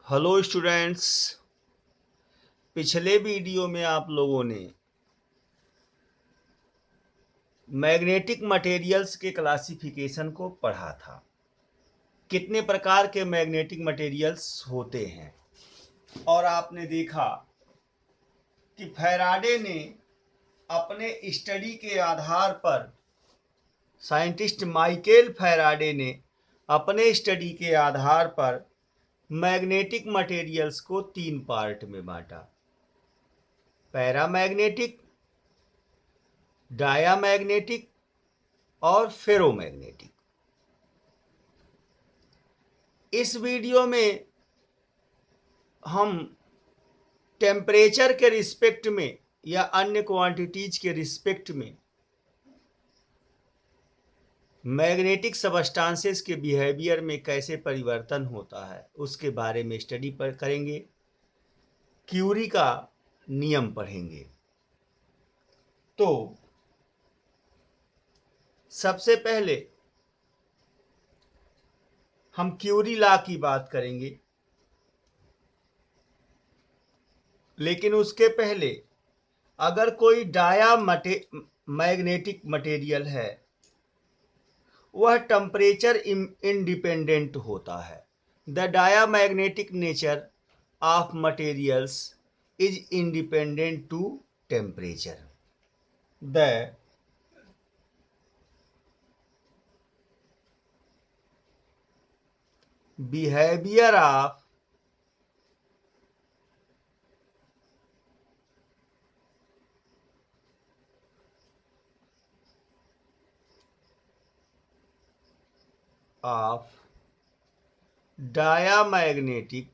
Hello students. पिछले video में आप लोगों ने मैग्नेटिक मटेरियल्स के क्लासिफिकेशन को पढ़ा था। कितने प्रकार के मैग्नेटिक मटेरियल्स होते हैं और आपने देखा कि फैराडे ने अपने स्टडी के आधार पर, साइंटिस्ट माइकल फैराडे ने अपने स्टडी के आधार पर मैग्नेटिक मटेरियल्स को तीन पार्ट में बांटा: पैरामैग्नेटिक, डायामैग्नेटिक और फेरोमैग्नेटिक। इस वीडियो में हम टेम्परेचर के रिस्पेक्ट में या अन्य क्वांटिटीज के रिस्पेक्ट में मैग्नेटिक सबस्टांसेस के बिहेवियर में कैसे परिवर्तन होता है उसके बारे में स्टडी करेंगे। क्यूरी का नियम पढ़ेंगे। तो सबसे पहले हम क्यूरी लॉ की बात करेंगे, लेकिन उसके पहले अगर कोई मैग्नेटिक मटेरियल है वह टेम्परेचर इंडिपेंडेंट होता है। The diamagnetic nature of materials is independent to temperature. The behaviour of diamagnetic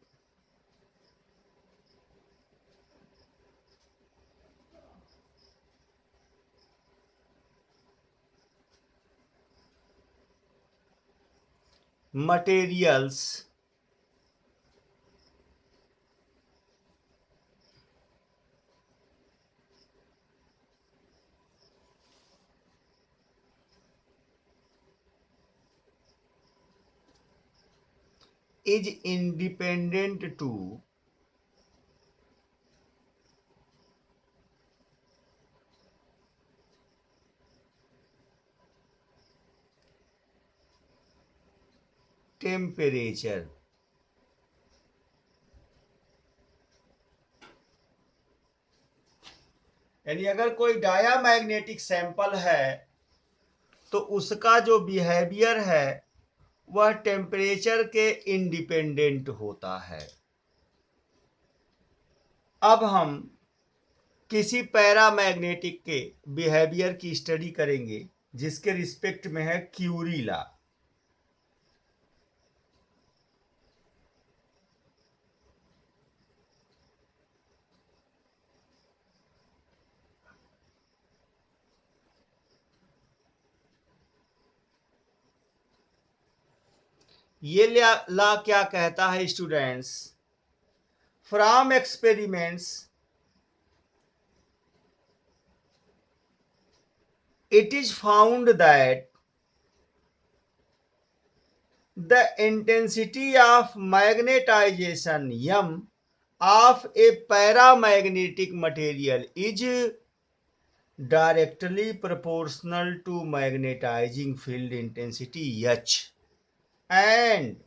materials is independent to temperature। यानी अगर कोई डायामैग्नेटिक सैंपल है तो उसका जो बिहेवियर है वह टेम्परेचर के इंडिपेंडेंट होता है। अब हम किसी पैरामैग्नेटिक के बिहेवियर की स्टडी करेंगे जिसके रिस्पेक्ट में है क्यूरी लॉ। ये लॉ क्या कहता है students? From experiments it is found that the intensity of magnetization m of a paramagnetic material is directly proportional to magnetizing field intensity h and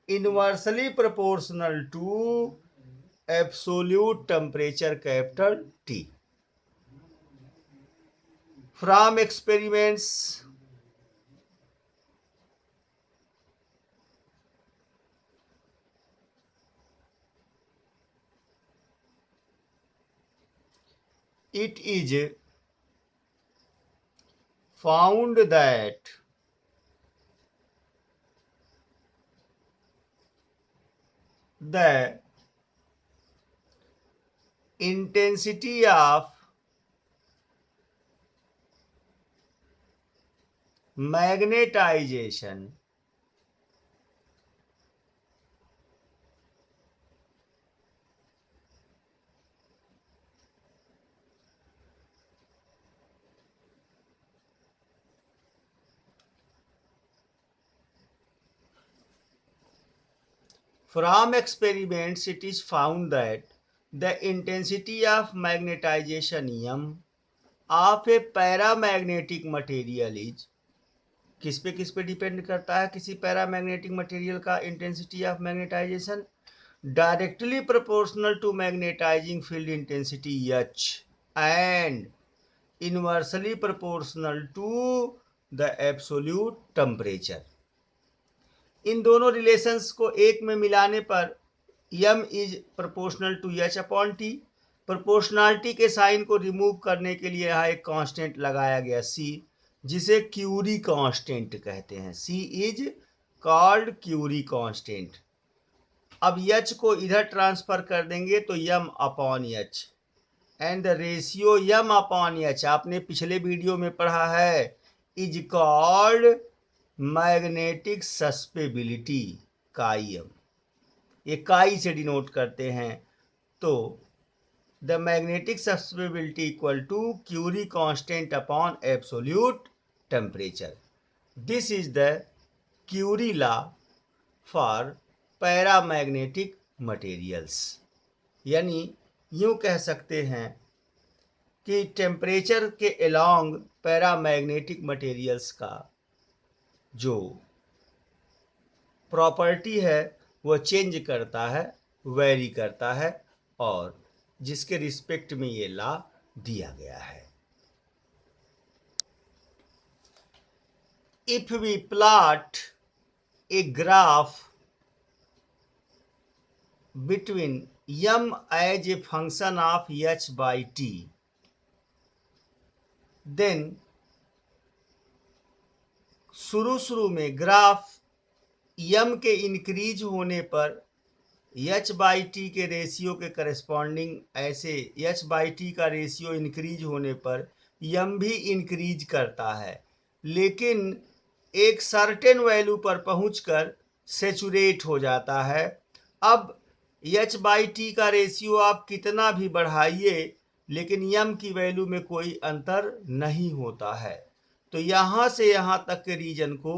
inversely proportional to absolute temperature capital T. From experiments it is found that the intensity of magnetization From experiments, it is found that the intensity of magnetization M of a paramagnetic material is, किस पे depend करता है किसी paramagnetic material का intensity of magnetisation? Directly proportional to magnetising field intensity H and inversely proportional to the absolute temperature. इन दोनों relations को एक में मिलाने पर m is proportional to H upon T. Proportionality के साइन को रिमूव करने के लिए यहाँ एक कांस्टेंट लगाया गया C, जिसे क्यूरी कांस्टेंट कहते हैं। C is called Curie constant. अब H को इधर ट्रांसफर कर देंगे तो m upon H and the ratio m upon H आपने पिछले वीडियो में पढ़ा है, इज कॉल्ड मैग्नेटिक सस्पेबिलिटी, काई m। ये काई से डिनोट करते हैं। तो the magnetic susceptibility equal to Curie constant upon absolute temperature. This is the Curie law for paramagnetic materials. यानी यूं कह सकते हैं कि टेम्परेचर के अलोंग पैरामैग्नेटिक मटेरियल्स का जो प्रॉपर्टी है वो चेंज करता है, वेरी करता है, और जिसके रिस्पेक्ट में ये लॉ दिया गया है। If we plot a graph between m as a function of h by t, then शुरू में ग्राफ m के इंक्रीज होने पर h बाई टी के रेशियो के करस्पॉन्डिंग, ऐसे h बाई टी का रेशियो इंक्रीज होने पर m भी इंक्रीज करता है, लेकिन एक सर्टेन वैल्यू पर पहुंचकर सेचुरेट हो जाता है। अब h बाई टी का रेशियो आप कितना भी बढ़ाइए, लेकिन m की वैल्यू में कोई अंतर नहीं होता है। तो यहाँ से यहाँ तक के रीजन को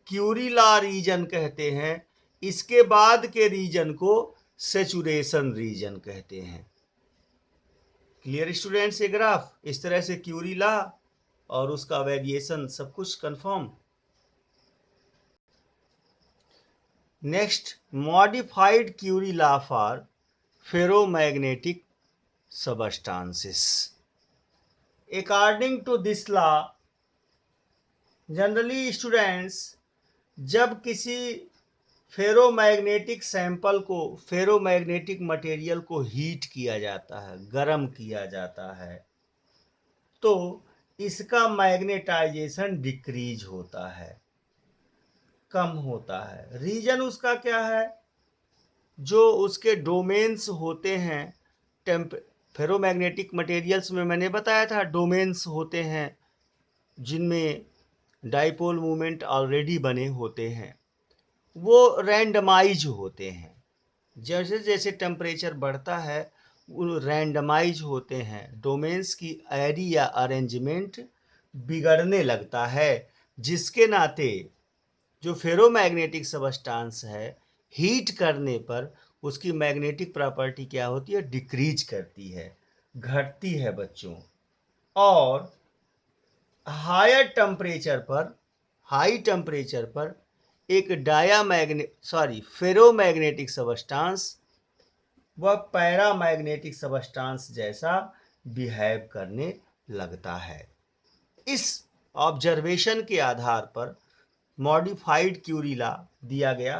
क्यूरी लॉ रीजन कहते हैं। इसके बाद के रीजन को सेचुरेशन रीजन कहते हैं। Clear students? ये ग्राफ इस तरह से क्यूरी लॉ और उसका वेरिएशन सब कुछ confirm. Next, modified Curie law for ferromagnetic substances. According to this law, generally students, जब किसी फेरोमैग्नेटिक सैंपल को, फेरोमैग्नेटिक मटेरियल को हीट किया जाता है, गर्म किया जाता है, तो इसका मैग्नेटाइजेशन डिक्रीज होता है, कम होता है। रीजन उसका क्या है? जो उसके डोमेन्स होते हैं, फेरोमैग्नेटिक मटेरियल्स में मैंने बताया था डोमेन्स होते हैं जिनमें डाइपोल मूवमेंट ऑलरेडी बने होते हैं, वो रैंडमाइज होते हैं। जैसे जैसे टेम्परेचर बढ़ता है वो रैंडमाइज होते हैं, डोमेन्स की एरी या अरेंजमेंट बिगड़ने लगता है, जिसके नाते जो फेरोमैग्नेटिक सबस्टांस है हीट करने पर उसकी मैग्नेटिक प्रॉपर्टी क्या होती है? डिक्रीज करती है, घटती है बच्चों। और हाई टेम्परेचर पर एक फेरोमैग्नेटिक सबस्टांस वह पैरामैग्नेटिक सबस्टांस जैसा बिहेव करने लगता है। इस ऑब्जर्वेशन के आधार पर मॉडिफाइड क्यूरी लॉ दिया गया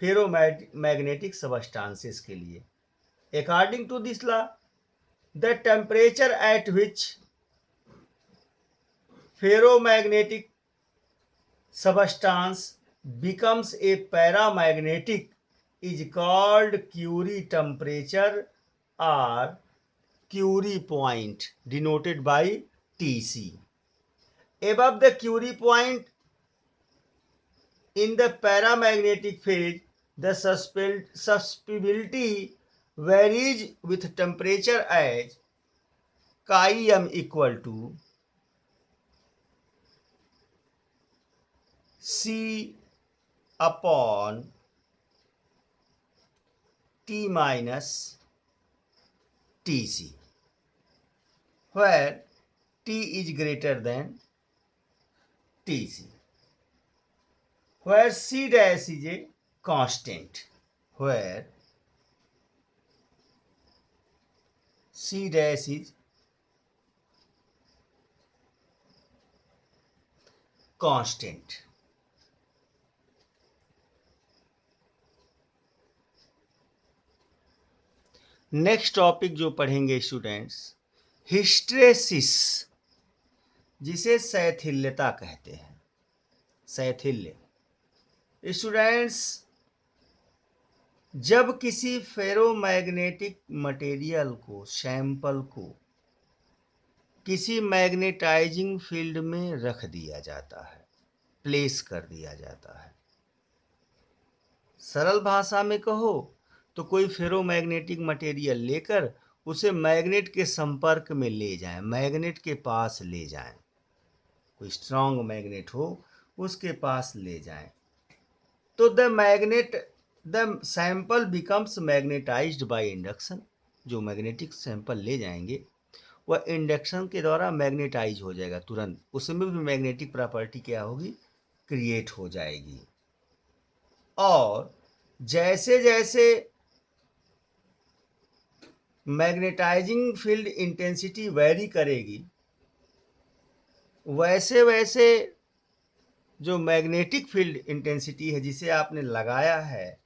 फेरोमैग्नेटिक सबस्टांसेस के लिए। According to this law, the temperature at which ferromagnetic substance becomes a paramagnetic is called Curie temperature or Curie point, denoted by Tc. Above the Curie point in the paramagnetic phase, the susceptibility varies with temperature as chi m equal to C upon T minus Tc, where T is greater than Tc, where C dash is a constant, where C dash is constant. Next topic जो पढ़ेंगे students, hysteresis, जिसे शैथिल्यता कहते हैं। शैथिल्य students, जब किसी ferromagnetic material को, sample को किसी मैग्नेटाइजिंग फील्ड में रख दिया जाता है, प्लेस कर दिया जाता है, सरल भाषा में कहो तो कोई फेरोमैग्नेटिक मटेरियल लेकर उसे मैग्नेट के संपर्क में ले जाएं, मैग्नेट के पास ले जाएं, कोई स्ट्रॉन्ग मैग्नेट हो उसके पास ले जाएं, तो the sample becomes magnetised by induction. जो मैग्नेटिक सैंपल ले जाएंगे वह इंडक्शन के द्वारा मैग्नेटाइज हो जाएगा तुरंत, उसमें भी मैग्नेटिक प्रॉपर्टी क्या होगी, क्रिएट हो जाएगी। और जैसे जैसे मैग्नेटाइजिंग फील्ड इंटेंसिटी वेरी करेगी, वैसे वैसे जो मैग्नेटिक फील्ड इंटेंसिटी है जिसे आपने लगाया है,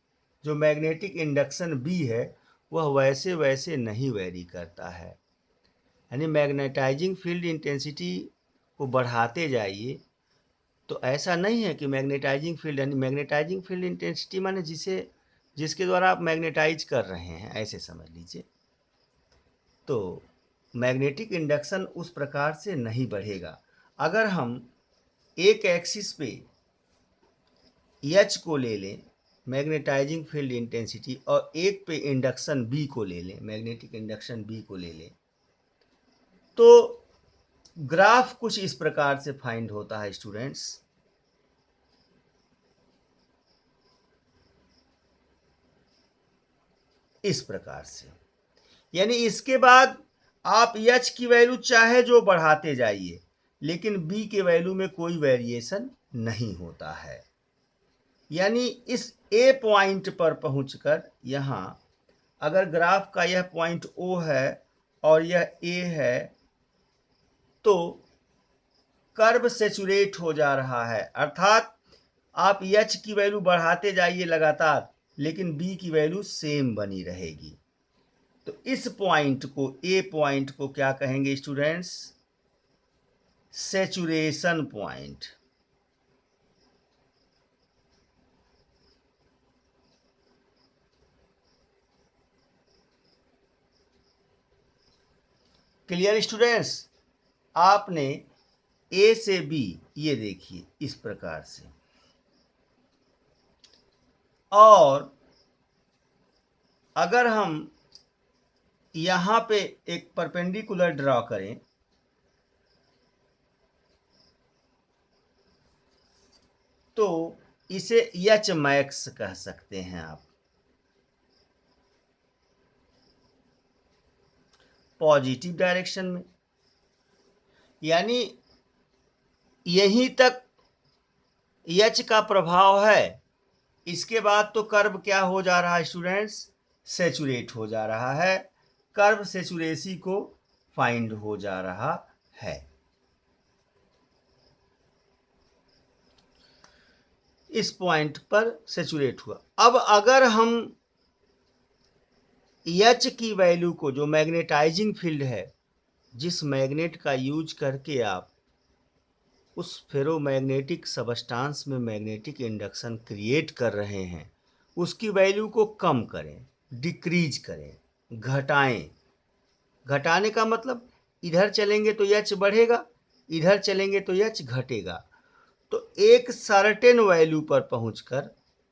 जो मैग्नेटिक इंडक्शन बी है, वह वैसे वैसे नहीं वेरी करता है। यानी मैग्नेटाइजिंग फील्ड इंटेंसिटी को बढ़ाते जाइए, तो ऐसा नहीं है कि मैग्नेटाइजिंग फील्ड, यानी मैग्नेटाइजिंग फील्ड इंटेंसिटी माने जिसके द्वारा आप मैग्नेटाइज कर रहे हैं, ऐसे समझ लीजिए। तो मैग्नेटिक इंडक्शन उस प्रकार से नहीं बढ़ेगा। अगर हम एक एक्सिस पे H को ले लें, मैग्नेटाइजिंग फील्ड इंटेंसिटी, और एक पे इंडक्शन B को ले लें, मैग्नेटिक इंडक्शन B को ले लें, तो ग्राफ कुछ इस प्रकार से फाइंड होता है स्टूडेंट्स। इस प्रकार से, यानी इसके बाद आप H की वैल्यू चाहे जो बढ़ाते जाइए, लेकिन B के वैल्यू में कोई वेरिएशन नहीं होता है। यानी इस A पॉइंट पर पहुंचकर, यहाँ अगर ग्राफ का यह पॉइंट O है और यह A है, तो कर्व सेचुरेट हो जा रहा है, अर्थात आप H की वैल्यू बढ़ाते जाइए लगातार, लेकिन B की वैल्यू सेम बनी रहेगी। तो इस पॉइंट को, A पॉइंट को क्या कहेंगे students, saturation point. Clear students? आपने A से B, ये देखिए इस प्रकार से, और अगर हम यहाँ पे एक परपेंडिकुलर ड्रॉ करें, तो इसे H मैक्स कह सकते हैं आप, पॉजिटिव डायरेक्शन में। यानी यहीं तक H का प्रभाव है, इसके बाद तो कर्व क्या हो जा रहा है स्टूडेंट्स, सेचुरेट हो जा रहा है, कर्व सेचुरेसी को फाइंड हो जा रहा है। इस पॉइंट पर सेचुरेट हुआ। अब अगर हम H की वैल्यू को, जो मैग्नेटाइजिंग फील्ड है, जिस मैग्नेट का यूज करके आप उस फेरोमैग्नेटिक सबस्टांस में मैग्नेटिक इंडक्शन क्रिएट कर रहे हैं, उसकी वैल्यू को कम करें, डिक्रीज करें, घटाएं। घटाने का मतलब इधर चलेंगे तो H बढ़ेगा, इधर चलेंगे तो H घटेगा। तो एक सर्टेन वैल्यू पर पहुंचकर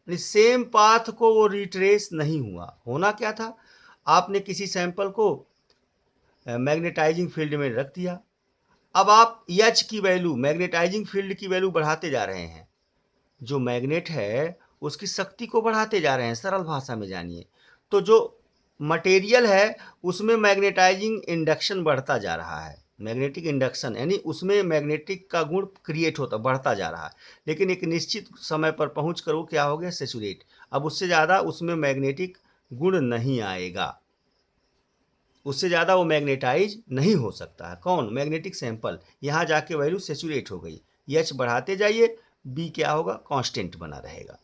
सेम पाथ को वो रिट्रेस नहीं हुआ। होना क्या था, आपने किसी सैंपल को मैग्नेटाइजिंग फील्ड में रख दिया, अब आप H की वैल्यू, मैग्नेटाइजिंग फील्ड की वैल्यू बढ़ाते जा रहे हैं, जो मैग्नेट है उसकी शक्ति को बढ़ाते जा रहे हैं, सरल भाषा में जानिए। तो जो मटेरियल है उसमें मैग्नेटाइजिंग इंडक्शन बढ़ता जा रहा है, मैग्नेटिक इंडक्शन यानी उसमें मैग्नेटिक का गुण क्रिएट होता बढ़ता जा रहा है, लेकिन एक निश्चित समय पर पहुँच कर वो क्या हो गया, सेचुरेट। अब उससे ज़्यादा उसमें मैग्नेटिक गुण नहीं आएगा, उससे ज़्यादा वो मैग्नेटाइज नहीं हो सकता है। कौन? Magnetic sample. यहाँ जाके वैल्यू सेचुरेट हो गई, एच बढ़ाते जाइए, बी क्या होगा, कांस्टेंट बना रहेगा।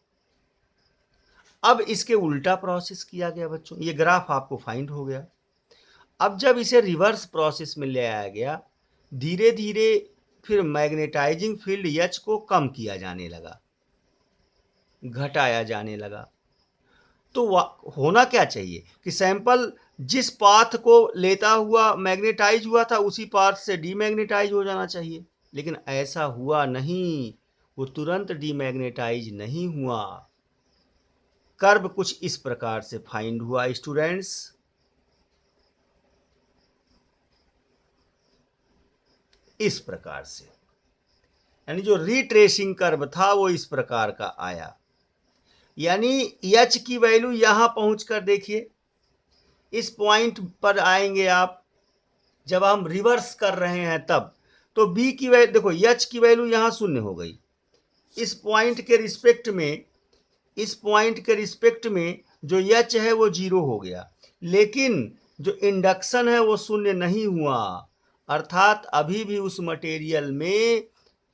अब इसके उल्टा प्रोसेस किया गया बच्चों, ये ग्राफ आपको फाइंड हो गया। अब जब इसे रिवर्स प्रोसेस में ले आया गया, धीरे धीरे फिर मैग्नेटाइजिंग फील्ड एच को कम किया जाने लगा, घटाया जाने लगा। तो होना क्या चाहिए कि सैंपल जिस पाथ को लेता हुआ मैग्नेटाइज हुआ था उसी पाथ से डीमैग्नेटाइज हो जाना चाहिए, लेकिन ऐसा हुआ नहीं, वो तुरंत डीमैग्नेटाइज नहीं हुआ। कर्व कुछ इस प्रकार से फाइंड हुआ स्टूडेंट्स, इस प्रकार से, यानी जो रिट्रेसिंग कर्व था वो इस प्रकार का आया। यानी एच की वैल्यू यहां पहुंचकर देखिए, इस पॉइंट पर आएंगे आप जब हम रिवर्स कर रहे हैं तब, तो बी की वैल्यू देखो, एच की वैल्यू यहां शून्य हो गई, इस पॉइंट के रिस्पेक्ट में, इस पॉइंट के रिस्पेक्ट में जो एच है वो जीरो हो गया, लेकिन जो इंडक्शन है वो शून्य नहीं हुआ, अर्थात अभी भी उस मटेरियल में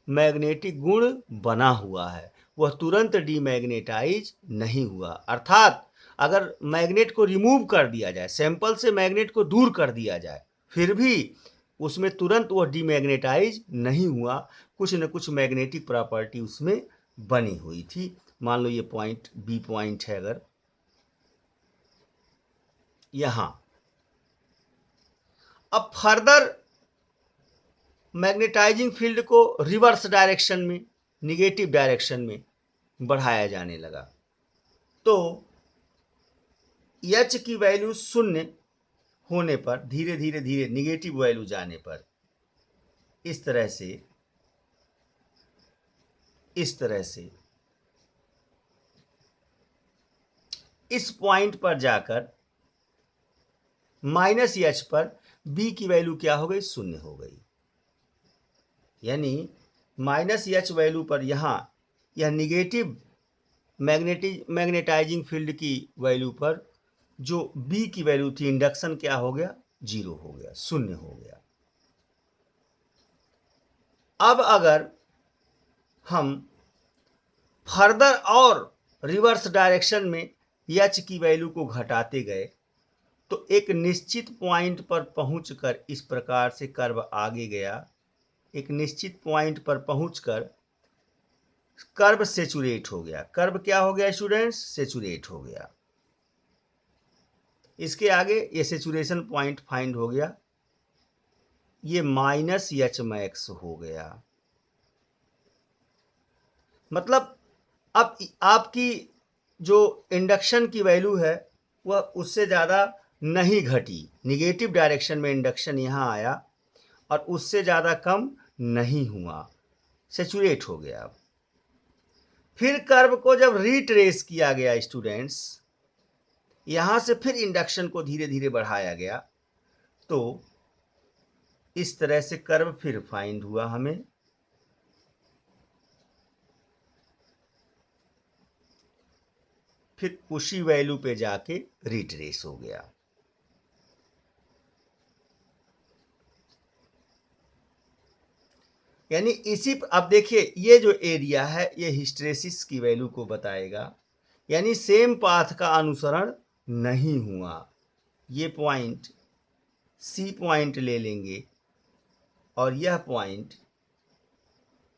मैग्नेटिक गुण बना हुआ है, वह तुरंत डीमैग्नेटाइज नहीं हुआ। अर्थात अगर मैग्नेट को रिमूव कर दिया जाए, सैंपल से मैग्नेट को दूर कर दिया जाए, फिर भी उसमें तुरंत वह डीमैग्नेटाइज नहीं हुआ, कुछ न कुछ मैग्नेटिक प्रॉपर्टी उसमें बनी हुई थी। मान लो ये पॉइंट बी पॉइंट है, अगर यहां अब फर्दर मैग्नेटाइजिंग फील्ड को रिवर्स डायरेक्शन में, निगेटिव डायरेक्शन में बढ़ाया जाने लगा, तो एच की वैल्यू शून्य होने पर, धीरे धीरे धीरे निगेटिव वैल्यू जाने पर, इस तरह से, इस तरह से इस पॉइंट पर जाकर माइनस एच पर बी की वैल्यू क्या हो गई, शून्य हो गई। यानी माइनस एच वैल्यू पर यहां यह निगेटिव मैग्नेटाइजिंग फील्ड की वैल्यू पर जो बी की वैल्यू थी, इंडक्शन क्या हो गया, जीरो हो गया, शून्य हो गया। अब अगर हम फर्दर और रिवर्स डायरेक्शन में एच की वैल्यू को घटाते गए, तो एक निश्चित पॉइंट पर पहुंचकर इस प्रकार से कर्व आगे गया, एक निश्चित पॉइंट पर पहुंचकर कर्व सेचुरेट हो गया। कर्व क्या हो गया स्टूडेंट्स, सेचुरेट हो गया। इसके आगे ये सेचुरेशन पॉइंट फाइंड हो गया, ये माइनस एच मैक्स हो गया। मतलब अब आपकी जो इंडक्शन की वैल्यू है वह उससे ज़्यादा नहीं घटी, निगेटिव डायरेक्शन में इंडक्शन यहाँ आया और उससे ज़्यादा कम नहीं हुआ, सेचुरेट हो गया। फिर कर्व को जब रिट्रेस किया गया स्टूडेंट्स, यहाँ से फिर इंडक्शन को धीरे धीरे बढ़ाया गया, तो इस तरह से कर्व फिर फाइंड हुआ हमें। फिर उसी वैल्यू पे जाके रिट्रेस हो गया। यानी इसी, अब देखिए ये जो एरिया है ये हिस्टेरेसिस की वैल्यू को बताएगा, यानी सेम पाथ का अनुसरण नहीं हुआ। ये पॉइंट सी पॉइंट ले लेंगे और यह पॉइंट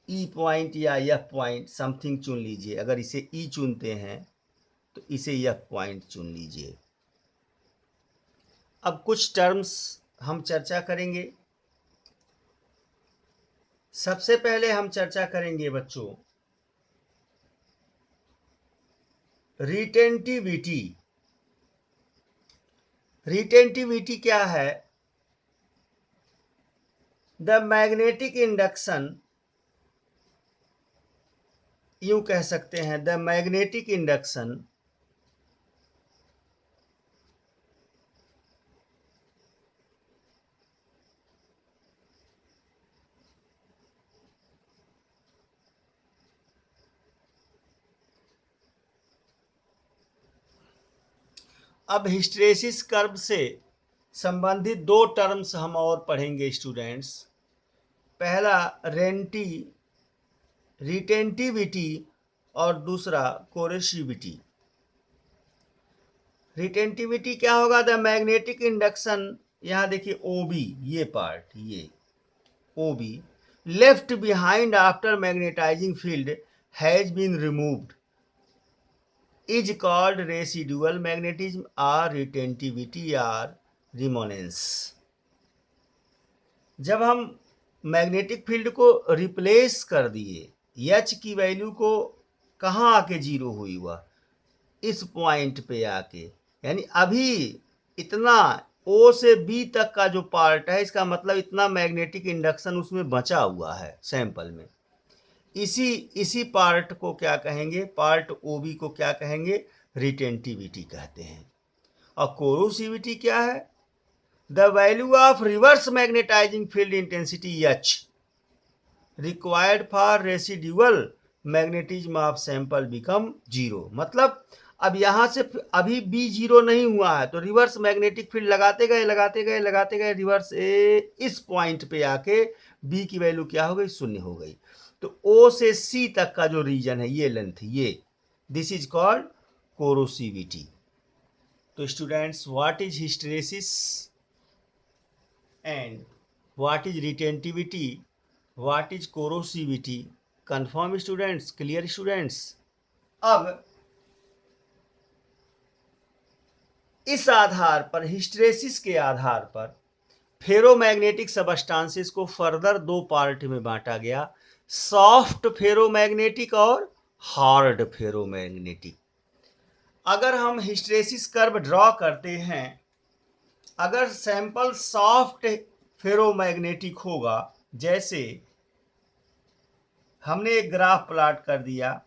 ई पॉइंट या यह पॉइंट समथिंग चुन लीजिए, अगर इसे ई चुनते हैं तो इसे यह पॉइंट चुन लीजिए। अब कुछ टर्म्स हम चर्चा करेंगे। सबसे पहले हम चर्चा करेंगे बच्चों रिटेंटिविटी। रिटेंटिविटी क्या है? द मैग्नेटिक इंडक्शन, यूं कह सकते हैं द मैग्नेटिक इंडक्शन अब हिस्टेरेसिस कर्व से संबंधित दो टर्म्स हम और पढ़ेंगे स्टूडेंट्स। पहला रिटेंटिविटी और दूसरा कोरेसिविटी। रिटेंटिविटी क्या होगा? द मैग्नेटिक इंडक्शन, यहां देखिए ओबी, ये पार्ट, ये OB left behind after magnetising field has been removed is called residual magnetism और रिटेंटिविटी और रिमोनेंस। जब हम मैग्नेटिक फील्ड को रिप्लेस कर दिए, एच की वैल्यू को कहाँ आके जीरो हुई हुआ? इस पॉइंट पे आके, यानी अभी इतना ओ से बी तक का जो पार्ट है, इसका मतलब इतना मैग्नेटिक इंडक्शन उसमें बचा हुआ है सैंपल में। इसी पार्ट को क्या कहेंगे? पार्ट ओ बी को क्या कहेंगे? रिटेंटिविटी कहते हैं। और कोरोसिविटी क्या है? The value of reverse magnetising field intensity H required for residual magnetism of sample become zero. मतलब अब यहां से अभी बी जीरो नहीं हुआ है, तो रिवर्स मैग्नेटिक फील्ड लगाते गए रिवर्स इस पॉइंट पे आके बी की वैल्यू क्या हो गई? शून्य हो गई। तो ओ से सी तक का जो रीजन है, ये लेंथ, ये दिस इज कॉल्ड कोरोसिविटी। तो students, what is hysteresis and what is retentivity, what is coercivity? Confirm students? Clear students? अब इस आधार पर, हिस्टेरेसिस के आधार पर, फेरोमैग्नेटिक सबस्टांसेस को फर्दर दो पार्ट में बांटा गया, सॉफ्ट फेरोमैग्नेटिक और हार्ड फेरोमैग्नेटिक। अगर हम हिस्टेरेसिस कर्व ड्रॉ करते हैं, अगर सैंपल सॉफ्ट फेरोमैग्नेटिक होगा, जैसे हमने एक ग्राफ प्लॉट कर दिया,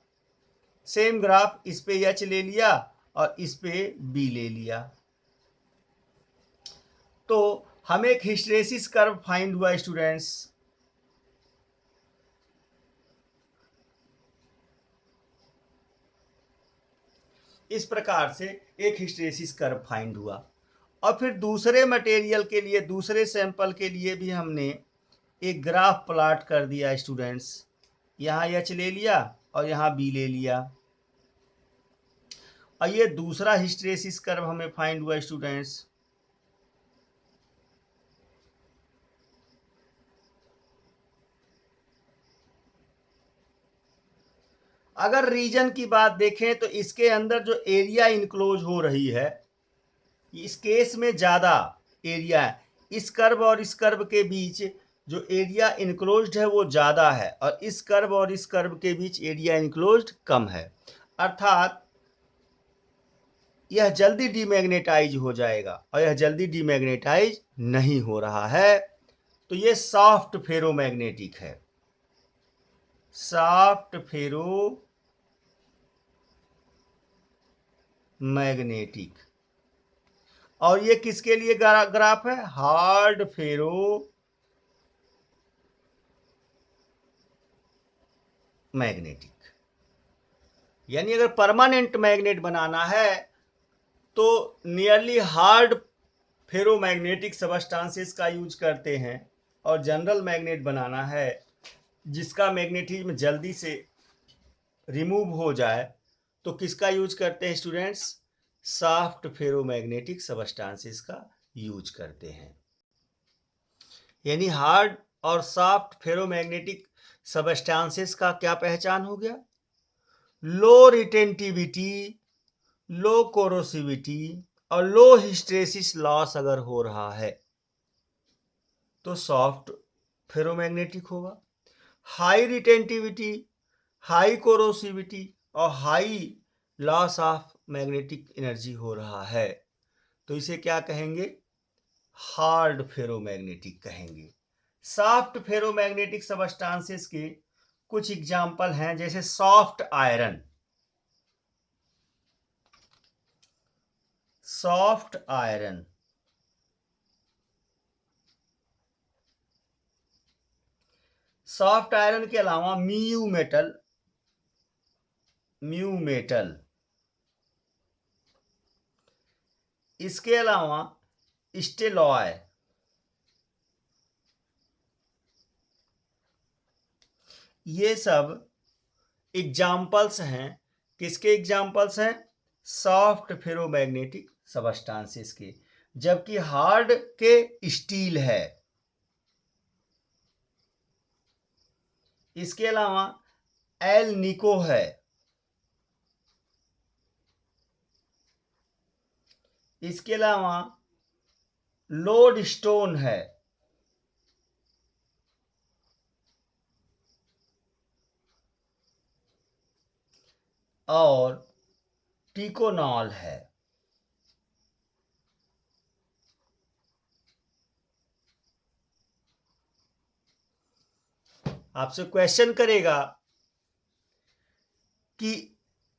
सेम ग्राफ, इस पे एच ले लिया और इस पे बी ले लिया, तो हमें एक हिस्टेरेसिस कर्व फाइंड हुआ स्टूडेंट्स। इस प्रकार से एक हिस्टेरेसिस कर्व फाइंड हुआ। और फिर दूसरे मटेरियल के लिए, दूसरे सैंपल के लिए भी हमने एक ग्राफ प्लॉट कर दिया स्टूडेंट्स। यहाँ एच ले लिया और यहाँ बी ले लिया, और ये दूसरा हिस्टेरेसिस कर्व हमें फाइंड हुआ स्टूडेंट्स। अगर रीजन की बात देखें तो इसके अंदर जो एरिया इनक्लोज हो रही है, इस केस में ज़्यादा एरिया है, इस कर्व और इस कर्व के बीच जो एरिया इनक्लोज्ड है वो ज़्यादा है, और इस कर्व और इस कर्व के बीच एरिया इनक्लोज्ड कम है, अर्थात यह जल्दी डीमैग्नेटाइज हो जाएगा, और यह जल्दी डीमैग्नेटाइज नहीं हो रहा है। तो ये सॉफ्ट फेरोमैग्नेटिक है, सॉफ्ट फेरोमैग्नेटिक। और ये किसके लिए ग्राफ है? हार्ड फेरो मैग्नेटिक। यानी अगर परमानेंट मैग्नेट बनाना है तो नियरली हार्ड फेरोमैग्नेटिक सबस्टांसेस का यूज करते हैं, और जनरल मैग्नेट बनाना है जिसका मैग्नेटिज्म जल्दी से रिमूव हो जाए, तो किसका यूज करते हैं स्टूडेंट्स? सॉफ्ट फेरोमैग्नेटिक सबस्टांसेस का यूज करते हैं। यानी हार्ड और सॉफ्ट फेरोमैग्नेटिक सबस्टांसेस का क्या पहचान हो गया? लो रिटेंटिविटी, लो कोरोसिविटी और लो हिस्टेरेसिस लॉस अगर हो रहा है तो सॉफ्ट फेरोमैग्नेटिक होगा। हाई रिटेंटिविटी, हाई कोरोसिविटी और high loss of magnetic energy हो रहा है तो इसे क्या कहेंगे? हार्ड फेरोमैग्नेटिक कहेंगे। सॉफ्ट फेरोमैग्नेटिक सबस्टांसेस के कुछ एग्जाम्पल हैं, जैसे soft iron, soft iron, soft iron के अलावा म्यू मेटल, म्यू मेटल, इसके अलावा स्टेलॉय, ये सब एग्जाम्पल्स हैं। किसके एग्जाम्पल्स हैं? सॉफ्ट फेरोमैग्नेटिक सबस्टांसेस के। जबकि हार्ड के स्टील है। इसके अलावा एल निको है। इसके अलावा लोड स्टोन है। और टिकोनॉल है। आपसे क्वेश्चन करेगा कि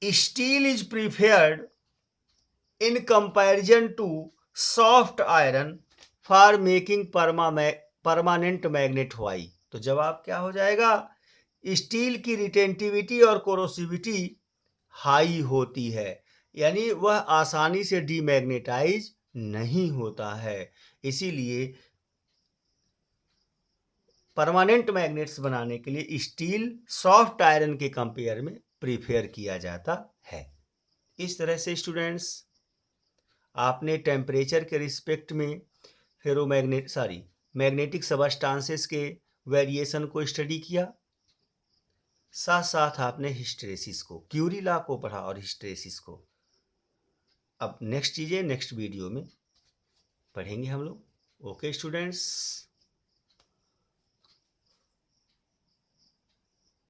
steel is preferred in comparison to soft iron for making permanent magnet why. तो जवाब क्या हो जाएगा? स्टील की रिटेंटिविटी और कोरोसिविटी हाई होती है, यानी वह आसानी से डीमैग्नेटाइज नहीं होता है। इसीलिए परमानेंट मैग्नेट्स बनाने के लिए स्टील सॉफ्ट आयरन के कंपेयर में प्रीफेयर किया जाता है। इस तरह से स्टूडेंट्स, आपने टेम्परेचर के रिस्पेक्ट में मैग्नेटिक सबस्टांसेस के वेरिएशन को स्टडी किया। साथ साथ आपने हिस्टेरेसिस को, क्यूरी लॉ को पढ़ा और हिस्टेरेसिस को। अब नेक्स्ट चीज़ें नेक्स्ट वीडियो में पढ़ेंगे हम लोग। Okay students.